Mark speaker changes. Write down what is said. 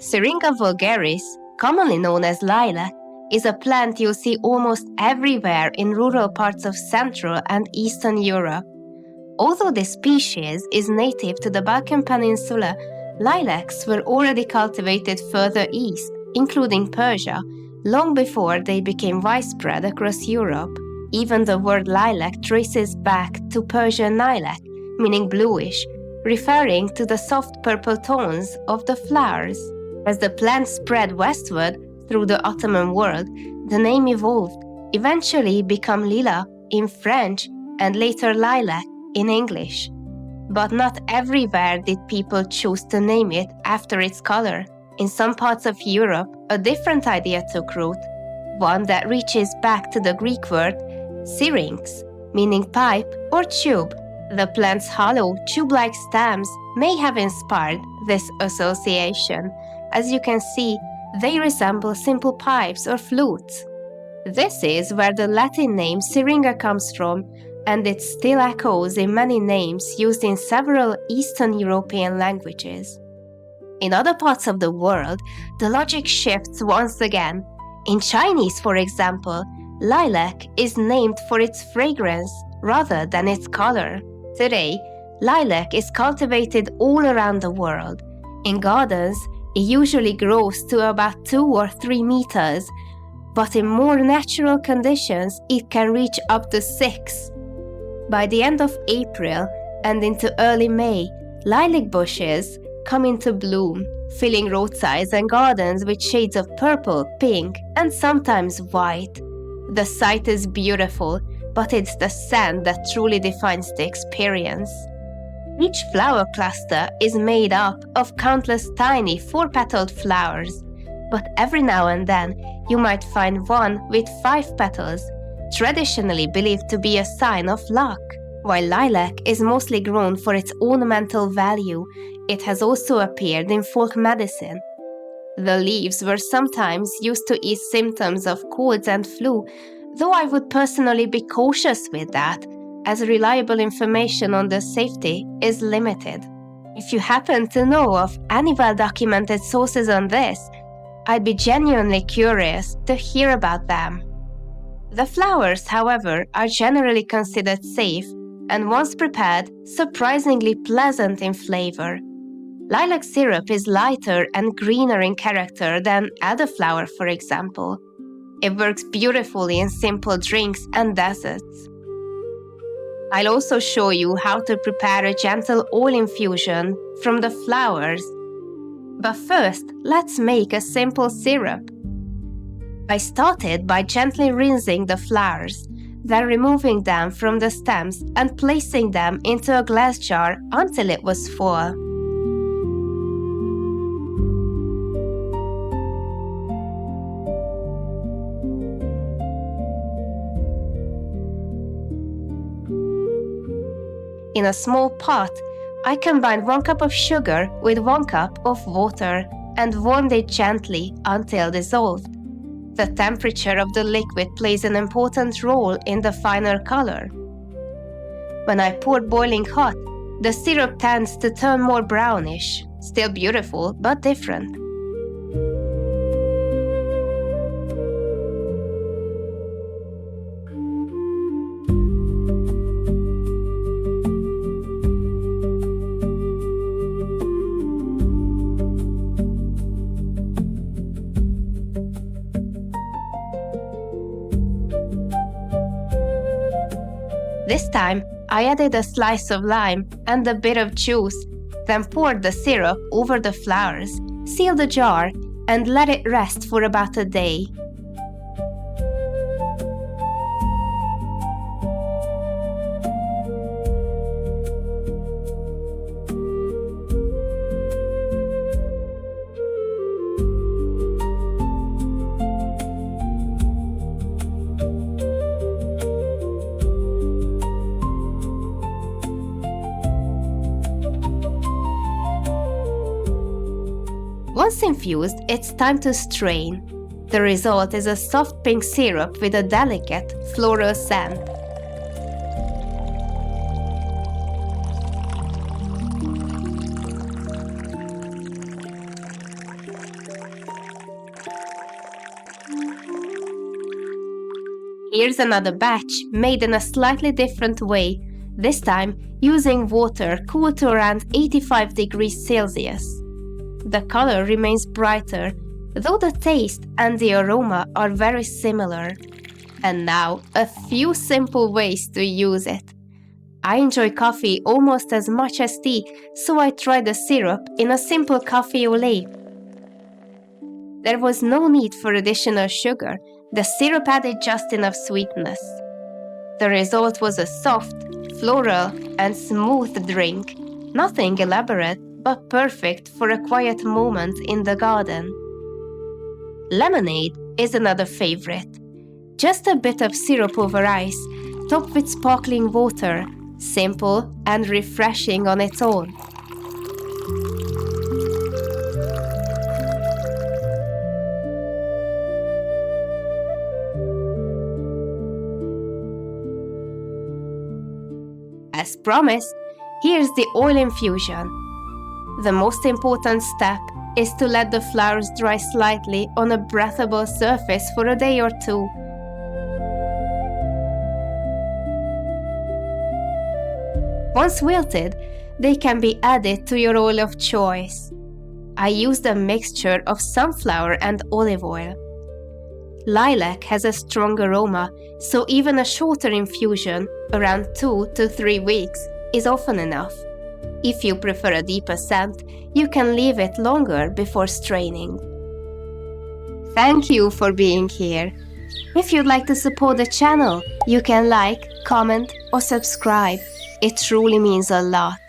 Speaker 1: Syringa vulgaris, commonly known as lilac, is a plant you'll see almost everywhere in rural parts of Central and Eastern Europe. Although this species is native to the Balkan Peninsula, lilacs were already cultivated further east, including Persia, long before they became widespread across Europe. Even the word lilac traces back to Persian lilac, meaning bluish, referring to the soft purple tones of the flowers. As the plant spread westward through the Ottoman world, the name evolved, eventually become lilas in French and later lilac in English. But not everywhere did people choose to name it after its color. In some parts of Europe, a different idea took root, one that reaches back to the Greek word syrinx, meaning pipe or tube. The plant's hollow, tube-like stems may have inspired this association. As you can see, they resemble simple pipes or flutes. This is where the Latin name syringa comes from, and it still echoes in many names used in several Eastern European languages. In other parts of the world, the logic shifts once again. In Chinese, for example, lilac is named for its fragrance rather than its color. Today, lilac is cultivated all around the world. In gardens, it usually grows to about 2 or 3 meters, but in more natural conditions, it can reach up to 6. By the end of April and into early May, lilac bushes come into bloom, filling roadsides and gardens with shades of purple, pink, and sometimes white. The sight is beautiful, but it's the scent that truly defines the experience. Each flower cluster is made up of countless tiny 4-petaled flowers, but every now and then you might find one with 5 petals, traditionally believed to be a sign of luck. While lilac is mostly grown for its ornamental value, it has also appeared in folk medicine. The leaves were sometimes used to ease symptoms of colds and flu, though I would personally be cautious with that, as reliable information on their safety is limited. If you happen to know of any well-documented sources on this, I'd be genuinely curious to hear about them. The flowers, however, are generally considered safe and once prepared, surprisingly pleasant in flavor. Lilac syrup is lighter and greener in character than elderflower, for example. It works beautifully in simple drinks and desserts. I'll also show you how to prepare a gentle oil infusion from the flowers. But first, let's make a simple syrup. I started by gently rinsing the flowers, then removing them from the stems and placing them into a glass jar until it was full. In a small pot, I combined 1 cup of sugar with 1 cup of water and warmed it gently until dissolved. The temperature of the liquid plays an important role in the final color. When I pour boiling hot, the syrup tends to turn more brownish, still beautiful but different. This time, I added a slice of lime and a bit of juice, then poured the syrup over the flowers, sealed the jar, and let it rest for about a day. Once infused, it's time to strain. The result is a soft pink syrup with a delicate floral scent. Here's another batch made in a slightly different way, this time using water cooled to around 85 degrees Celsius. The color remains brighter, though the taste and the aroma are very similar. And now, a few simple ways to use it. I enjoy coffee almost as much as tea, so I tried the syrup in a simple coffee au lait. There was no need for additional sugar. The syrup added just enough sweetness. The result was a soft, floral, and smooth drink. Nothing elaborate, but perfect for a quiet moment in the garden. Lemonade is another favorite. Just a bit of syrup over ice, topped with sparkling water, simple and refreshing on its own. As promised, here's the oil infusion. The most important step is to let the flowers dry slightly on a breathable surface for a day or two. Once wilted, they can be added to your oil of choice. I used a mixture of sunflower and olive oil. Lilac has a strong aroma, so even a shorter infusion, around 2 to 3 weeks, is often enough. If you prefer a deeper scent, you can leave it longer before straining. Thank you for being here. If you'd like to support the channel, you can like, comment, or subscribe. It truly means a lot.